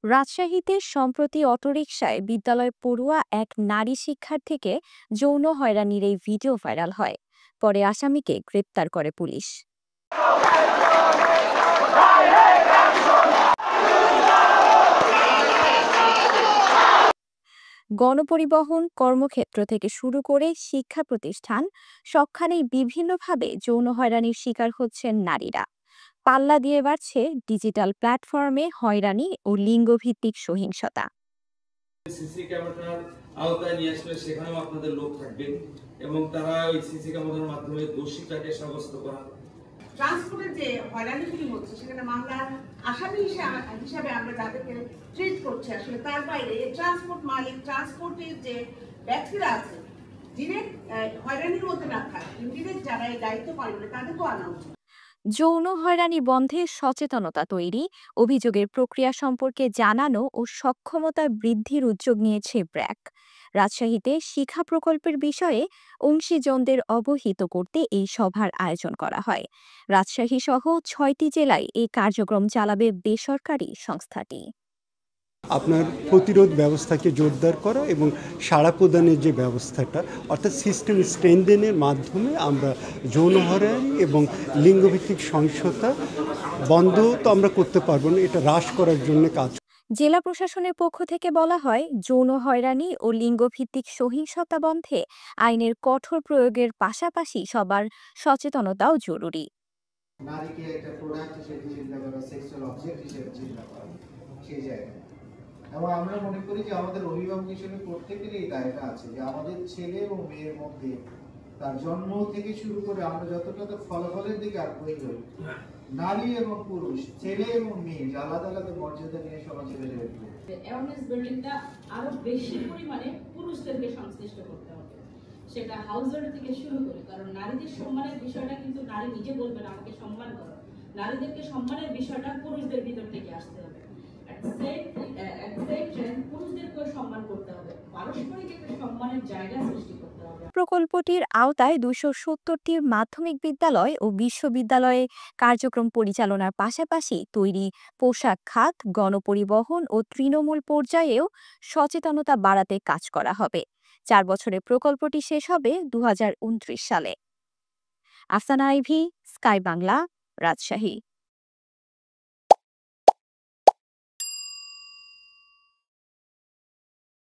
রাজশাহীতে সম্প্রতি অটোরিকশায় বিদ্যালয় পড়ুয়া এক নারী শিক্ষার্থীকে যৌন হয়রানির এই ভিডিও ভাইরাল হয়। পরে আসামিকে গ্রেপ্তার করে পুলিশ। গণপরিবহন, কর্মক্ষেত্র থেকে শুরু করে শিক্ষা প্রতিষ্ঠান সবখানেই বিভিন্নভাবে যৌন হয়রানির শিকার হচ্ছেন নারীরা। পাল্লা দিয়ে বাড়ছে ডিজিটাল প্ল্যাটফর্মে হয়রানি ও লিঙ্গভিত্তিক সহিংসতা। সিসি ক্যামেরার আওতায় নিয়ে আসলে সেখানেও আপনাদের লোক থাকবে এবং তারা ওই সিসি ক্যামেরার মাধ্যমে দোষীটাকে সাব্যস্ত করা। ট্রান্সপোর্টের যে হয়রানিগুলি হচ্ছে সেখানে মামলার আসামি হিসাবে আমরা যাদেরকে ট্রিট করছি, আসলে তার বাইরে ট্রান্সপোর্ট মালিক, ট্রান্সপোর্টের যে ব্যক্তিরা আছে, ডিরেক্ট হয়রানির মধ্যে না থাকে, ইনডিরেক্ট যারা এই দায়িত্ব পালন করে তাদেরকেও আনা উচিত। যৌন হয়রানি বন্ধে সচেতনতা তৈরি, অভিযোগের প্রক্রিয়া সম্পর্কে জানানো ও সক্ষমতা বৃদ্ধির উদ্যোগ নিয়েছে ব্র্যাক। রাজশাহীতে শিক্ষা প্রকল্পের বিষয়ে অংশীজনদের অবহিত করতে এই সভার আয়োজন করা হয়। রাজশাহী সহ ৬টি জেলায় এই কার্যক্রম চালাবে বেসরকারি সংস্থাটি। আপনার প্রতিরোধ ব্যবস্থাকে জোরদার করা এবং সাড়া প্রদানের যে ব্যবস্থাটা, অর্থাৎ সিস্টেম স্ট্রেনথেনের মাধ্যমে আমরা যৌন হয়রানি এবং লিঙ্গভিত্তিক সহিংসতা বন্ধ তো আমরা করতে পারবো না, এটা হ্রাস করার জন্য কাজ। জেলা প্রশাসনের পক্ষ থেকে বলা হয়, যৌন হয়রানি ও লিঙ্গভিত্তিক সহিংসতা বন্ধে আইনের কঠোর প্রয়োগের পাশাপাশি সবার সচেতনতাও জরুরি। নারীকে একটা প্রোডাক্ট হিসেবে চিন্তা করা, সেক্সুয়াল অবজেক্ট হিসেবে চিন্তা করা সেই জায়গায়। এবং আমরা মনে করি যে আমাদের অভিভাবক হিসেবে প্রত্যেকের এই দায়টা আছে যে আমাদের ছেলে এবং মেয়ের মধ্যে তার জন্ম থেকে শুরু করে আমরা যতটা তার ফলাফলের দিকে আগ্রহী হই, নারী এবং পুরুষ, ছেলে এবং মেয়ে আলাদা আলাদা মর্যাদা নিয়ে সমাজে বেড়ে উঠবে। অ্যাওয়ারনেস বিল্ডিংটা আরো বেশি পরিমাণে পুরুষদেরকে সংশ্লিষ্ট করতে হবে, সেটা হাউজার থেকে শুরু করে। কারণ নারীদের সম্মানের বিষয়টা কিন্তু নারী নিজে বলবেন আমাকে সম্মান করো, নারীদেরকে সম্মানের বিষয়টা পুরুষদের ভিতর থেকে আসতে হবে। পুরুষদেরকেও সম্মান করতে হবে, পারস্পরিক একটা সম্মানের জায়গা সৃষ্টি করতে হবে। প্রকল্পটির আওতায় ২৭০টি মাধ্যমিক বিদ্যালয় ও বিশ্ববিদ্যালয়ে কার্যক্রম পরিচালনার পাশাপাশি তৈরি পোশাক খাত, গণপরিবহন ও তৃণমূল পর্যায়েও সচেতনতা বাড়াতে কাজ করা হবে। ৪ বছরে প্রকল্পটি শেষ হবে ২০২৯ সালে। আফসানা আইভি, স্কাই বাংলা, রাজশাহী।